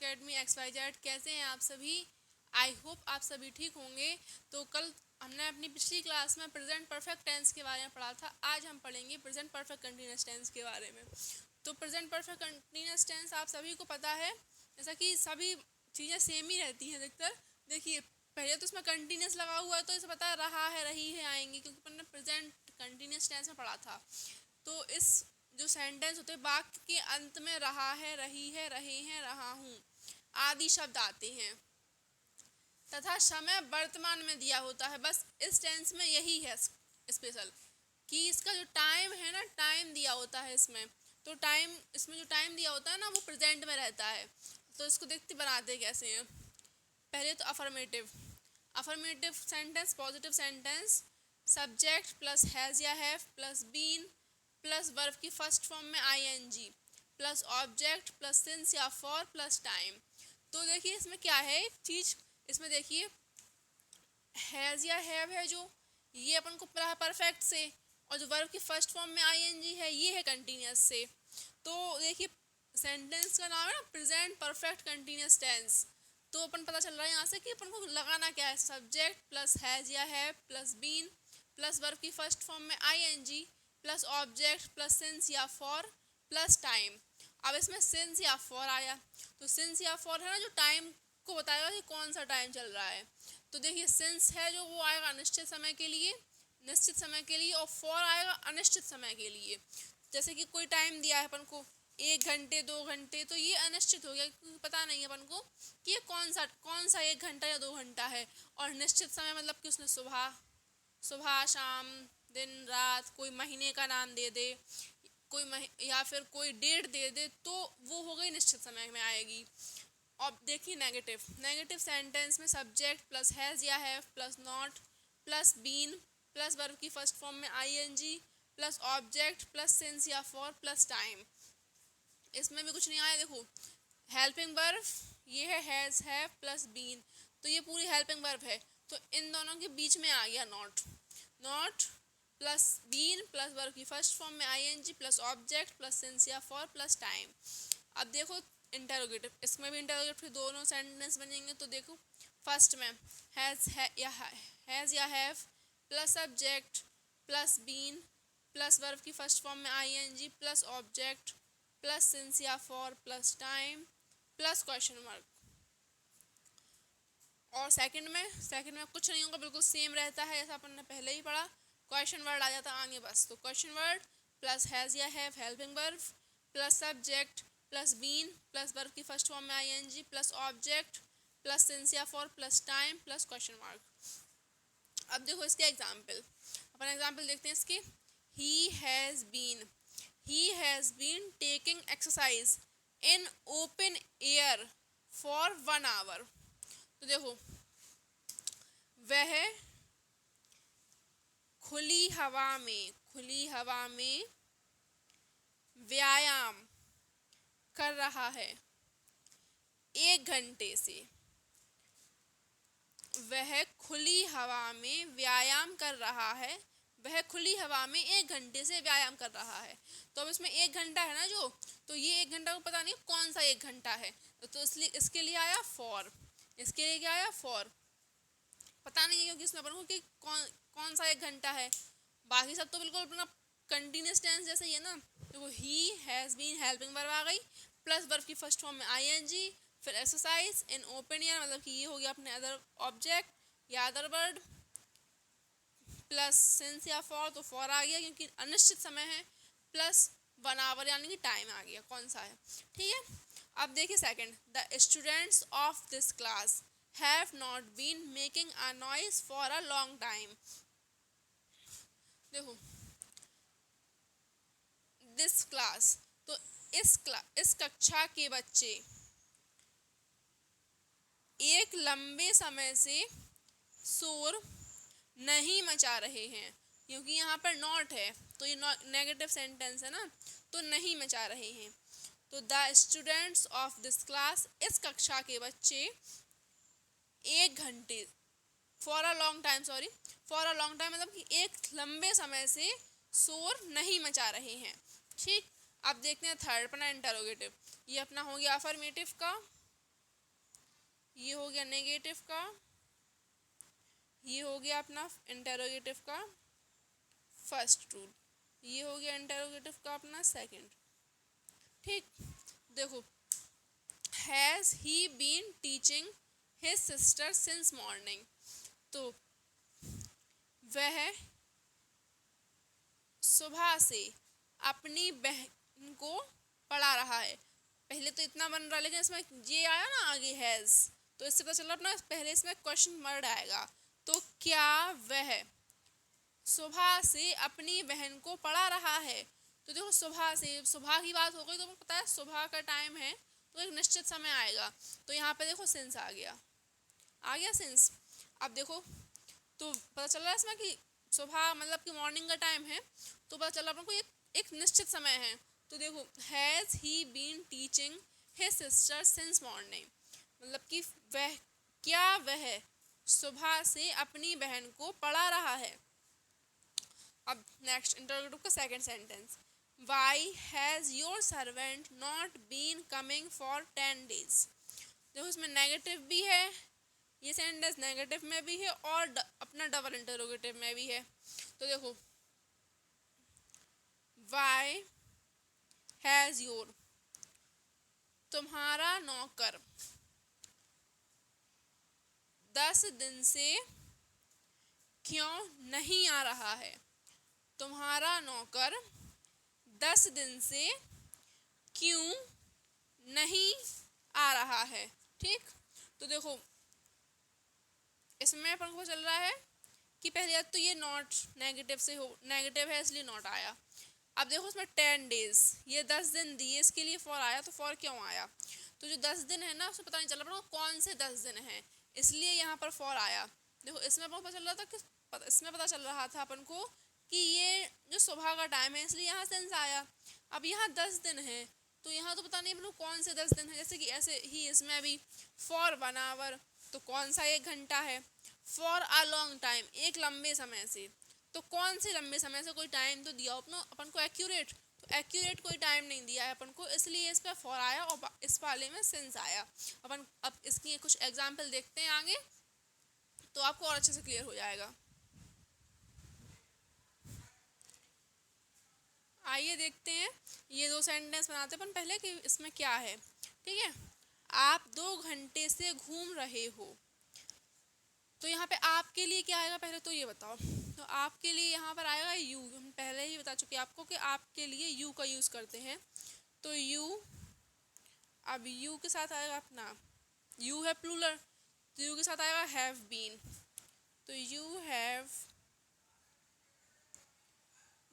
Academy XYZ। कैसे हैं आप सभी? आई होप आप सभी ठीक होंगे। तो कल हमने अपनी पिछली क्लास में प्रेजेंट परफेक्ट टेंस के बारे में पढ़ा था। आज हम पढ़ेंगे प्रेजेंट परफेक्ट कंटिन्यूअस टेंस के बारे में। तो प्रेजेंट परफेक्ट कंटिन्यूअस टेंस आप सभी को पता है, जैसा कि सभी चीज़ें सेम ही रहती हैं अधिकतर। देखिए, पहले तो इसमें कंटिन्यूस लगा हुआ है तो इसे पता है रहा है, रही है, आएंगे, क्योंकि अपन ने प्रेजेंट कंटिन्यूअस टेंस में पढ़ा था। तो इस जो सेंटेंस होते हैं वाक्य के अंत में रहा है, रही है, रहे हैं, रहा हूँ आदि शब्द आते हैं तथा समय वर्तमान में दिया होता है। बस इस टेंस में यही है स्पेशल कि इसका जो टाइम है ना, टाइम दिया होता है इसमें। तो टाइम, इसमें जो टाइम दिया होता है ना वो प्रेजेंट में रहता है। तो इसको देखते बनाते कैसे हैं। पहले तो affirmative sentence, positive sentence, subject plus has या have plus been plus verb की फर्स्ट फॉर्म में ING plus object plus since या फॉर प्लस टाइम। तो देखिए इसमें क्या है एक चीज, इसमें देखिए हैज या हैव है जो, ये अपन को पता है परफेक्ट से, और जो वर्ब की फर्स्ट फॉर्म में आईएनजी है ये है कंटिन्यूअस से। तो देखिए सेंटेंस का नाम है ना प्रेजेंट परफेक्ट कंटिन्यूअस टेंस। तो अपन पता चल रहा है यहाँ से कि अपन को लगाना क्या है, सब्जेक्ट प्लस हैज या have plus been plus verb की फर्स्ट फॉर्म में ING plus object plus since या फॉर प्लस टाइम। अब इसमें सिंस या फॉर आया, तो सिंस या फॉर है ना जो टाइम को बताएगा कि कौन सा टाइम चल रहा है। तो देखिए सिंस है जो वो आएगा निश्चित समय के लिए, निश्चित समय के लिए, और फॉर आएगा अनिश्चित समय के लिए। जैसे कि कोई टाइम दिया है अपन को 1 घंटे 2 घंटे, तो ये अनिश्चित हो गया क्योंकि पता नहीं है अपन को कि ये कौन सा 1 घंटा या 2 घंटा है। और निश्चित समय मतलब कि उसने सुबह शाम दिन रात कोई महीने का नाम दे दे, या फिर कोई डेट दे दे, तो वो हो गई निश्चित समय में आएगी। अब देखिए नेगेटिव सेंटेंस में सब्जेक्ट प्लस हैज या have plus not plus been plus verb की फर्स्ट फॉर्म में ING plus object plus since या फॉर प्लस टाइम। इसमें भी कुछ नहीं आया। देखो हेल्पिंग वर्ब ये है हैज हैव प्लस बीन, तो ये पूरी हेल्पिंग वर्ब है। तो इन दोनों के बीच में आ गया not plus been plus verb की फर्स्ट फॉर्म में ING plus object plus since या फॉर प्लस टाइम। अब देखो इंटरोगेटिव, इसमें भी इंटरोगेटिव दोनों सेंटेंस बनेंगे। तो देखो फर्स्ट में हैज या have plus subject plus been plus verb की फर्स्ट फॉर्म में ING plus object plus since या for plus time plus question mark. और सेकंड में कुछ नहीं होगा, बिल्कुल सेम रहता है जैसा अपन ने पहले ही पढ़ा। क्वेश्चन वर्ड आ जाता आगे बस। तो क्वेश्चन वर्ड प्लस हैज या have helping verb plus subject plus been plus verb की फर्स्ट फॉर्म में ING plus object plus since या for plus time plus question mark. अब देखो इसके अपन एग्जाम्पल देखते हैं इसके। He has been taking exercise in open air for 1 hour. तो देखो वह खुली हवा में व्यायाम कर रहा है 1 घंटे से। वह खुली हवा में व्यायाम कर रहा है, वह खुली हवा में 1 घंटे से व्यायाम कर रहा है। तो अब इसमें 1 घंटा है ना जो, तो ये 1 घंटा को पता नहीं कौन सा 1 घंटा है, तो इसलिए इसके लिए आया फॉर। इसके लिए क्या आया फॉर, पता नहीं है क्योंकि इसमें अपन को कि कौन सा 1 घंटा है। बाकी सब तो बिल्कुल अपना कंटिन्यूस टेंस जैसे ही है ना। देखो he has been helping verb आ गई प्लस वर्ब की फर्स्ट फॉर्म में आईएनजी, फिर एक्सरसाइज इन ओपन एयर मतलब कि ये हो गया अपने अदर ऑब्जेक्ट या अदर वर्ड प्लस सिंस या फॉर, तो फॉर आ गया क्योंकि अनिश्चित समय है, प्लस 1 आवर यानी कि टाइम आ गया कौन सा है। ठीक है, अब देखिए second, the students of this class have not been making a noise for a long time. देखो दिस क्लास, तो इस कक्षा के बच्चे एक लंबे समय से शोर नहीं मचा रहे हैं, क्योंकि यहाँ पर नॉट है तो ये नेगेटिव सेंटेंस है ना, तो नहीं मचा रहे हैं। तो the students of this class, इस कक्षा के बच्चे 1 घंटे फॉर अ लॉन्ग टाइम मतलब कि एक लंबे समय से शोर नहीं मचा रहे हैं। ठीक, अब देखते हैं थर्ड अपना इंटरोगेटिव। ये अपना हो गया अफर्मेटिव का, ये हो गया नेगेटिव का, ये हो गया अपना इंटेरोगेटिव का फर्स्ट रूल, ये हो गया इंटेरोगेटिव का अपना सेकंड। ठीक, देखो, has he been teaching his sister since morning, तो वह सुबह से अपनी बहन को पढ़ा रहा है। पहले तो इतना बन रहा है, लेकिन इसमें ये आया ना आगे हैज़, तो इससे पता चला अपना पहले इसमें क्वेश्चन मार्क आएगा। तो क्या वह सुबह से अपनी बहन को पढ़ा रहा है, तो देखो सुबह से, सुबह की बात हो गई तो पता है सुबह का टाइम है तो एक निश्चित समय आएगा। तो यहाँ पे देखो सिंस आ गया, आ गया सिंस। अब देखो तो पता चल रहा है इसमें कि सुबह मतलब कि मॉर्निंग का टाइम है, तो पता चल रहा अपन को एक निश्चित समय है। तो देखो has he been teaching his sister since morning, मतलब कि वह, क्या वह सुबह से अपनी बहन को पढ़ा रहा है। अब नेक्स्ट इंटरोगेटिव का second sentence, why has your servant not been coming for 10 days। देखो इसमें नेगेटिव भी है, ये सेंटेंस नेगेटिव में भी है और अपना डबल इंटरोगेटिव में भी है। तो देखो वाई हैज़ योर, तुम्हारा नौकर 10 दिन से क्यों नहीं आ रहा है, तुम्हारा नौकर 10 दिन से क्यों नहीं आ रहा है। ठीक, तो देखो इसमें अपन को चल रहा है कि पहले तो ये नॉट नेगेटिव से हो, नेगेटिव है इसलिए नॉट आया। अब देखो इसमें 10 days, ये 10 दिन दिए, इसके लिए फॉर आया, तो फॉर क्यों आया, तो जो 10 दिन है ना उसमें पता नहीं चल रहा कौन से 10 दिन हैं, इसलिए यहाँ पर फॉर आया। देखो इसमें अपन को पता चल रहा था कि इसमें पता चल रहा था अपन को कि ये जो सुबह का टाइम है, इसलिए यहाँ सेंस आया। अब यहाँ 10 दिन है, तो यहाँ तो पता नहीं अपन को कौन से 10 दिन है, जैसे कि ऐसे ही इसमें भी फॉर 1 hour, तो कौन सा 1 घंटा है, फॉर अ लॉन्ग टाइम, एक लंबे समय से, तो कौन से लंबे समय से कोई टाइम तो दिया अपन को एक्यूरेट, तो एक्यूरेट कोई टाइम नहीं दिया है अपन को, इसलिए इस पर फॉर आया और इस वाले में सिंस आया। अपन अब इसकी कुछ एग्जाम्पल देखते हैं आगे, तो आपको और अच्छे से क्लियर हो जाएगा। आइए देखते हैं, ये दो सेंटेंस बनाते हैं अपन पहले कि इसमें क्या है। ठीक है, आप 2 घंटे से घूम रहे हो, तो यहाँ पे आपके लिए क्या आएगा पहले तो ये बताओ। तो आपके लिए यहाँ पर आएगा यू, हम पहले ही बता चुके आपको कि आपके लिए यू का यूज़ करते हैं, तो यू, अब यू के साथ आएगा अपना, यू है प्लूरल, तो यू के साथ आएगा हैव बीन, तो यू हैव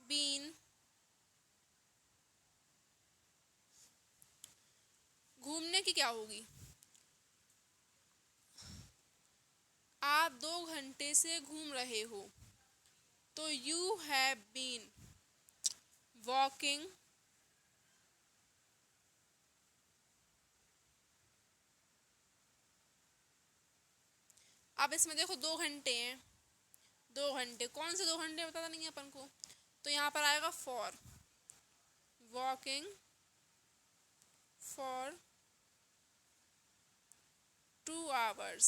बीन घूमने की क्या होगी, आप 2 घंटे से घूम रहे हो, तो यू हैव बीन वॉकिंग अब इसमें देखो 2 घंटे हैं, 2 घंटे कौन से 2 घंटे पता नहीं है अपन को, तो यहाँ पर आएगा फॉर, वॉकिंग फॉर 2 hours।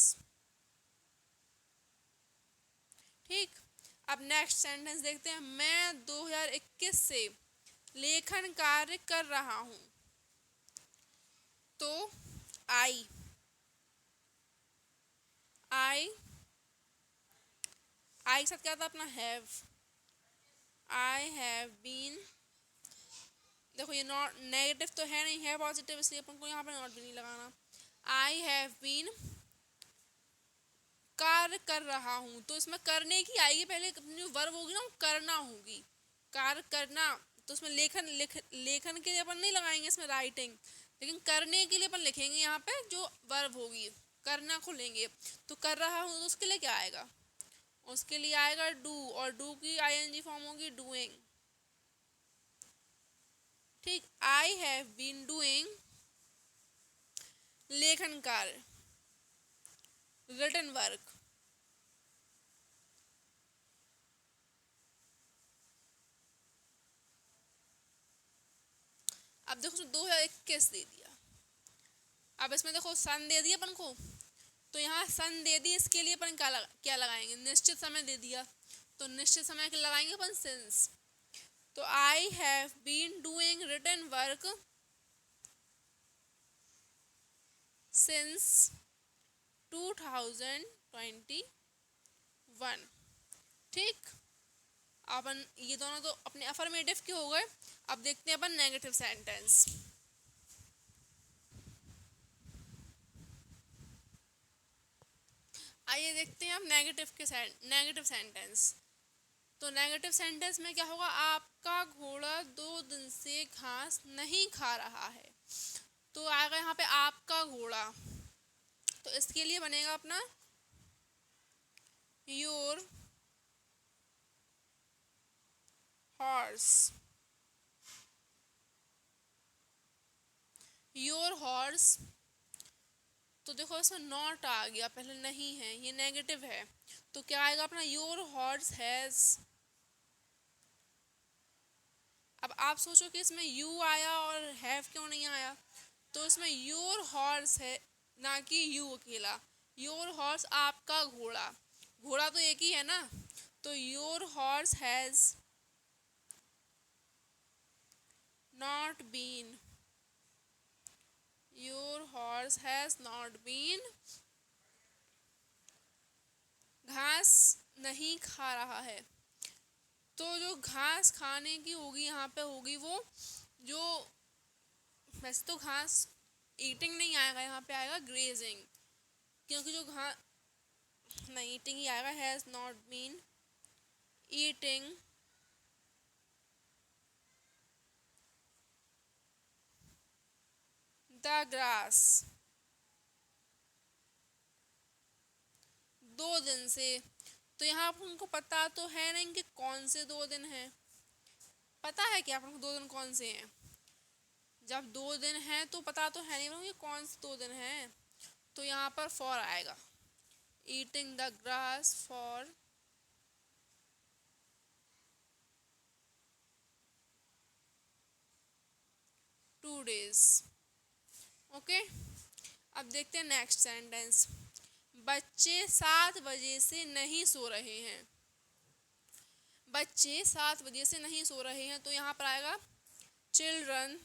ठीक, अब नेक्स्ट सेंटेंस देखते हैं, मैं 2021 से लेखन कार्य कर रहा हूँ, तो आई, आई आई के साथ क्या था अपना हैव, आई हैव बीन, देखो ये नॉट नेगेटिव तो है नहीं, है पॉजिटिव, इसलिए अपन को यहाँ पर नॉट भी नहीं लगाना। आई हैव बीन कार्य कर रहा हूँ, तो इसमें करने की आएगी, पहले अपनी वर्ब होगी ना वो करना होगी, कार्य करना, तो उसमें लेखन के लिए अपन नहीं लगाएंगे इसमें राइटिंग, लेकिन करने के लिए अपन लिखेंगे यहाँ पे जो वर्ब होगी, करना को लेंगे, तो कर रहा हूँ तो उसके लिए क्या आएगा, उसके लिए आएगा डू, और डू की आईएनजी फॉर्म होगी डूइंग। ठीक, आई हैव बीन डूइंग लेखन कार्य, रिटन वर्क। अब देखो 2021 दे दिया, अब इसमें देखो सन दे दिया अपन को, तो यहाँ सन दे दी, इसके लिए अपन क्या लगाएंगे, निश्चित समय दे दिया, तो निश्चित समय के लगाएंगे अपन सिंस। तो I have been doing written work since 2021। ठीक, अपन ये दोनों तो अपने अफर्मेटिव के हो गए। अब देखते हैं अपन नेगेटिव सेंटेंस। आइए देखते हैं अब नेगेटिव सेंटेंस। तो नेगेटिव सेंटेंस में क्या होगा, आपका घोड़ा 2 दिन से घास नहीं खा रहा है। तो आएगा यहाँ पे आपका घोड़ा, तो इसके लिए बनेगा अपना योर हॉर्स। योर हॉर्स, तो देखो इसमें नॉट आ गया, पहले नहीं है, ये नेगेटिव है, तो क्या आएगा अपना योर हॉर्स हैज। अब आप सोचो कि इसमें यू आया और हैव क्यों नहीं आया, तो इसमें योर हॉर्स है ना कि यू अकेला। योर हॉर्स आपका घोड़ा, घोड़ा तो एक ही है ना, तो your horse has not been, your horse has not been, घास नहीं खा रहा है। तो जो घास खाने की होगी यहाँ पे होगी वो जो, वैसे तो घास ईटिंग नहीं आएगा, यहाँ पे आएगा ग्रेजिंग, क्योंकि जो घास नहीं, ईटिंग ही आएगा, has not been eating the grass 2 दिन से। तो यहाँ आप उनको पता तो है नहीं कि कौन से 2 दिन हैं, पता है कि आप उनको 2 दिन कौन से हैं, जब 2 दिन हैं तो पता तो है नहीं कि कौन से 2 दिन हैं, तो यहाँ पर फॉर आएगा, eating the grass for 2 days। Okay, अब देखते हैं नेक्स्ट सेंटेंस। बच्चे 7 बजे से नहीं सो रहे हैं। बच्चे 7 बजे से नहीं सो रहे हैं, तो यहाँ पर आएगा चिल्ड्रन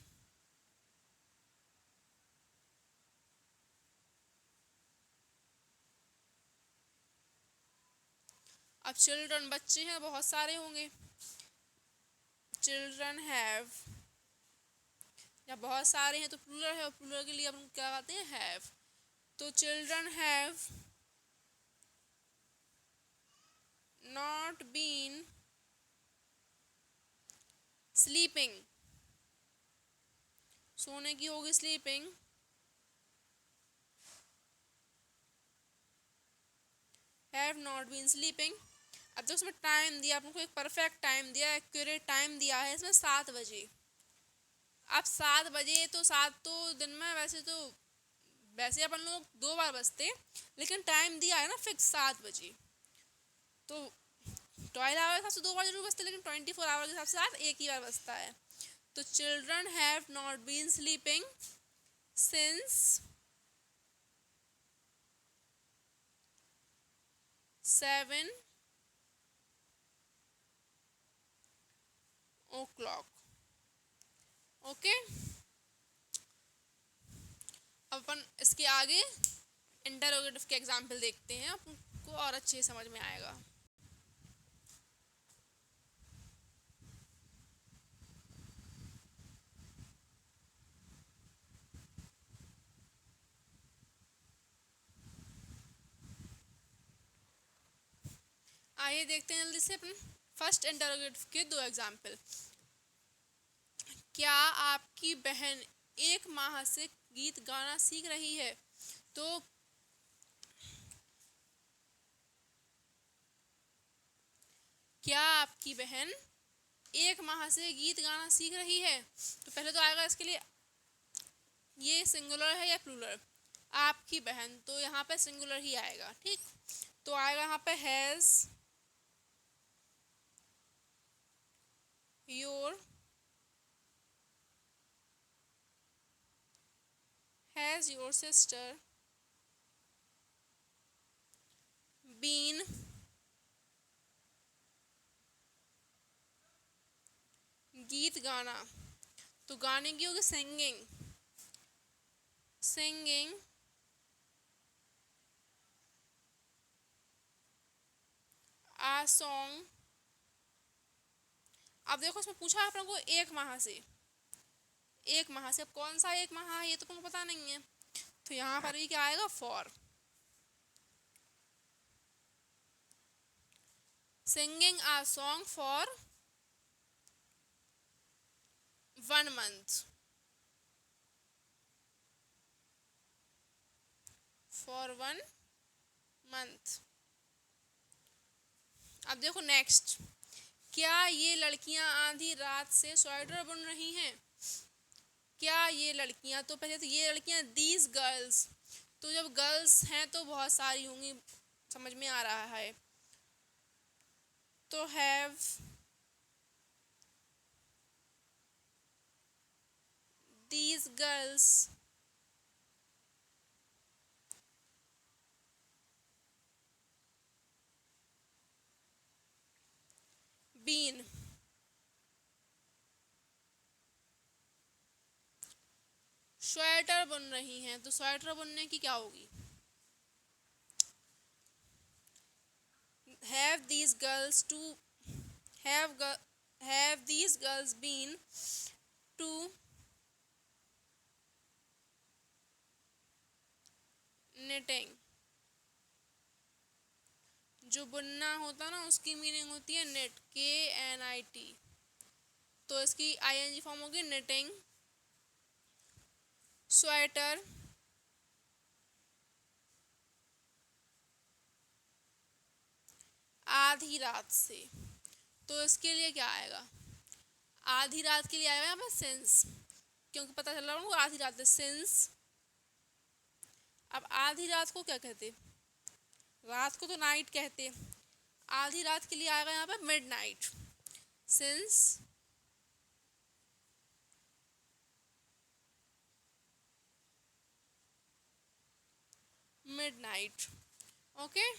अब चिल्ड्रन बच्चे हैं, बहुत सारे होंगे, चिल्ड्रन हैव, जब बहुत सारे हैं तो प्लूरल है, और प्लूरल के लिए अपन क्या कहते हैं, हैव। तो children have not been sleeping, सोने की होगी sleeping, have not been sleeping. अब जो उसमें टाइम दिया, आपको एक परफेक्ट टाइम दिया, एक्यूरेट टाइम दिया है इसमें 7 बजे। अब 7 बजे, तो 7 तो दिन में वैसे अपन लोग 2 बार बजते, लेकिन टाइम दिया है ना फिक्स 7 बजे, तो 12 आवर के हिसाब से 2 बार जरूर बजते, लेकिन 24 आवर के हिसाब से 7 एक ही बार बजता है। तो children have not been sleeping since 7 o'clock। Okay, अब अपन इसके आगे इंटरोगेटिव के एग्जाम्पल देखते हैं, आपको और अच्छे समझ में आएगा। आइए देखते हैं जल्दी से अपन फर्स्ट इंटरोगेटिव के 2 एग्जाम्पल। क्या आपकी बहन 1 माह से गीत गाना सीख रही है? तो क्या आपकी बहन 1 माह से गीत गाना सीख रही है, तो पहले तो आएगा इसके लिए ये सिंगुलर है या प्लूरल, आपकी बहन, तो यहाँ पे सिंगुलर ही आएगा। ठीक, तो आएगा यहाँ पे has your, has your sister been गीत गाना, तो गाने की होगी सिंगिंग, सिंगिंग आ सॉन्ग। अब देखो इसमें पूछा है अपन को एक माह से, एक माह से, अब कौन सा एक माह है ये तो तुमको पता नहीं है, तो यहाँ पर भी क्या आएगा for. Singing uh song for 1 month, for 1 month। अब देखो नेक्स्ट, क्या ये लड़कियां आधी रात से स्वेटर बुन रही हैं? क्या ये लड़कियां, तो पहले तो ये लड़कियां दीज गर्ल्स, तो जब गर्ल्स हैं तो बहुत सारी होंगी, समझ में आ रहा है, तो have these girls been, sweater बुन रही हैं, तो स्वेटर बुनने की क्या होगी, have these girls to have these girls been to knitting। जो बुनना होता ना उसकी मीनिंग होती है नेट, KNIT, तो इसकी ING फॉर्म होगी निटिंग, स्वेटर आधी रात से, तो इसके लिए क्या आएगा, आधी रात के लिए आएगा यहाँ पर सिंस, क्योंकि पता चल रहा है आधी रात है, सिंस। अब आधी रात को क्या कहते, रात को तो नाइट कहते, आधी रात के लिए आएगा यहाँ पर मिडनाइट, सिंस मिडनाइट। ओके,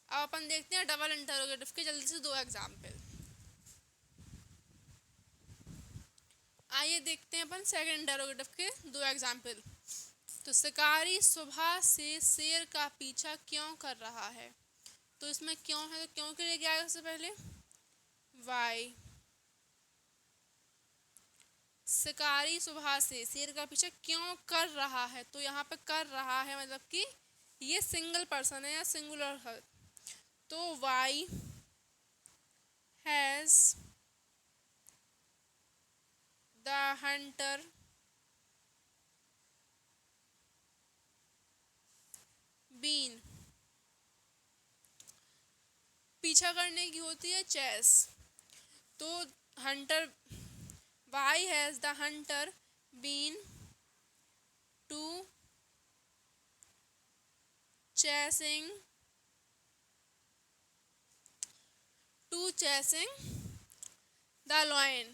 अब अपन देखते हैं डबल इंटरोगेटिव के जल्दी से 2 एग्जाम्पल। आइए देखते हैं अपन सेकंड इंटरोगेटिव के 2 एग्जाम्पल। तो शिकारी सुबह से शेर का पीछा क्यों कर रहा है, तो इसमें क्यों है, तो क्यों के लिए क्या आएगा सबसे पहले, वाई। शिकारी सुबह से शेर का पीछा क्यों कर रहा है, तो यहाँ पे कर रहा है मतलब कि ये सिंगल पर्सन है या सिंगुलर है, तो why has the hunter been, पीछा करने की होती है चेस, तो hunter, why has the hunter been to chasing the lion,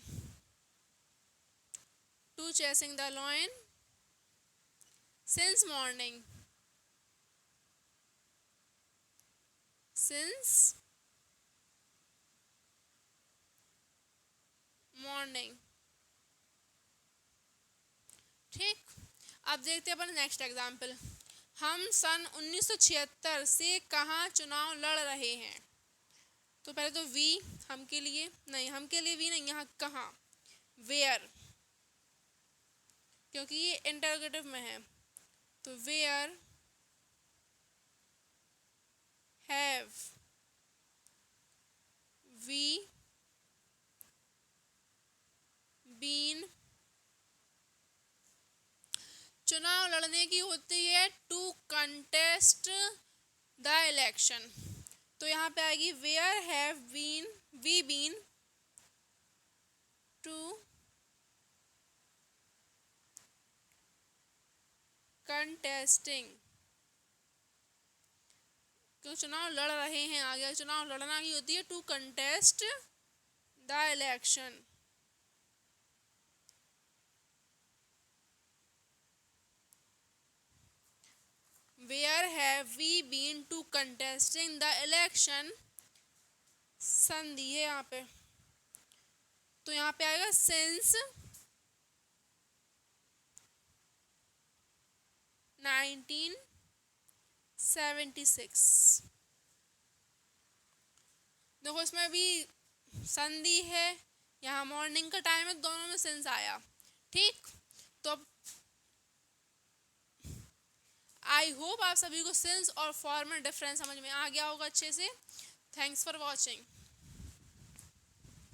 to chasing the lion since morning, since morning। ठीक, अब देखते हैं अपन नेक्स्ट एग्जाम्पल। हम सन 1976 से कहाँ चुनाव लड़ रहे हैं, तो पहले तो वी हम के लिए नहीं, हम के लिए वी नहीं, यहाँ कहाँ, वेयर, क्योंकि ये इंटरोगेटिव में है, तो वेयर हैव वी बीन, चुनाव लड़ने की होती है टू कंटेस्ट द इलेक्शन, तो यहाँ पे आएगी where have been we been to contesting, क्यों चुनाव लड़ रहे हैं, आगे चुनाव लड़ना की होती है to contest the election. Where have we been to contesting the election, संधि है यहाँ पे, तो यहाँ पे आएगा सिंस 1976। देखो इसमें भी संधि है, यहाँ मॉर्निंग का टाइम है, दोनों में सेंस आया। ठीक, तो अब आई होप आप सभी को सेंस और फॉर्म में डिफरेंस समझ में आ गया होगा अच्छे से। Thanks for watching.